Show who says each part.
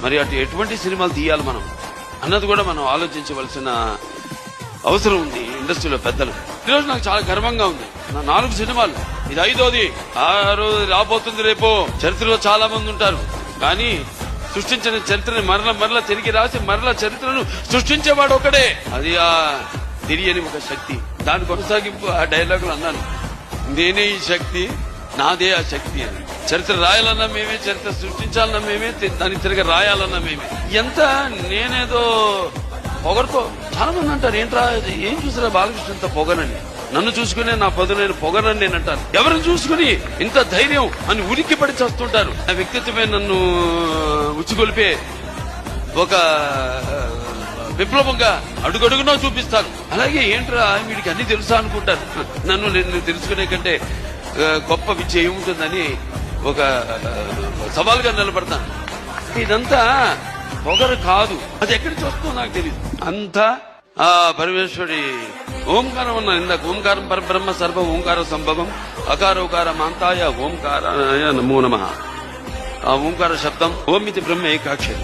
Speaker 1: మరి అటు ఎటువంటి సినిమాలు తీయాలి మనం అన్నది కూడా మనం ఆలోచించవలసిన అవసరం ఉంది ఇండస్ట్రీలో పెద్దలు. ఈరోజు నాకు చాలా గర్వంగా ఉంది. నా 4 సినిమాలు, ఇది 5వది. 6 రాబోతుంది రేపు. చరిత్రలో చాలా మంది ఉంటారు, కానీ సృష్టించిన చరిత్రని మరల తిరిగి రాసి మరల చరిత్రను సృష్టించేవాడు ఒకడే. అది ఆ తెలియని ఒక శక్తి. దాని కొనసాగింపు ఆ డైలాగులు అన్నాను, నేనే ఈ శక్తి, నాదే ఆ శక్తి అని. చరిత్ర రాయాలన్నా మేమే, చరిత్ర సృష్టించాలన్నా మేమే, దాన్ని తిరిగి రాయాలన్నా మేమే. ఎంత నేనేదో పొగరుతో చాలా మంది అంటారు, ఏంట్రా ఏం చూసినా బాలకృష్ణంత పొగనని. నన్ను చూసుకునే నా నేను పొగనని నేను అంటాను. ఎవరిని చూసుకుని ఇంత ధైర్యం అని ఉలిక్కి పడి చేస్తుంటారు. నా వ్యక్తిత్వమే నన్ను ఉచ్చిగొలిపే ఒక విప్లవంగా అడుగడుగునా చూపిస్తాను. అలాగే ఏంట్రా వీడికి అన్ని తెలుసా అనుకుంటారు. నన్ను నేను తెలుసుకునే కంటే గొప్ప విజయం ఏముంటుందని ఒక సవాల్గా నిలబడతాను. ఇదంతా పొగరు కాదు, అది ఎక్కడి చూస్తుందో నాకు తెలియదు. అంతా ఆ పరమేశ్వరి ఓంకారం అన్న ఇందాక. ఓంకారం పరబ్రహ్మ సర్వ ఓంకార సంభవం అకార ఉకార మాంతాయ ఓంకారాయ నమో నమః. ఆ ఓంకార శబ్దం ఓం ఇది బ్రహ్మ ఏకాక్షరి.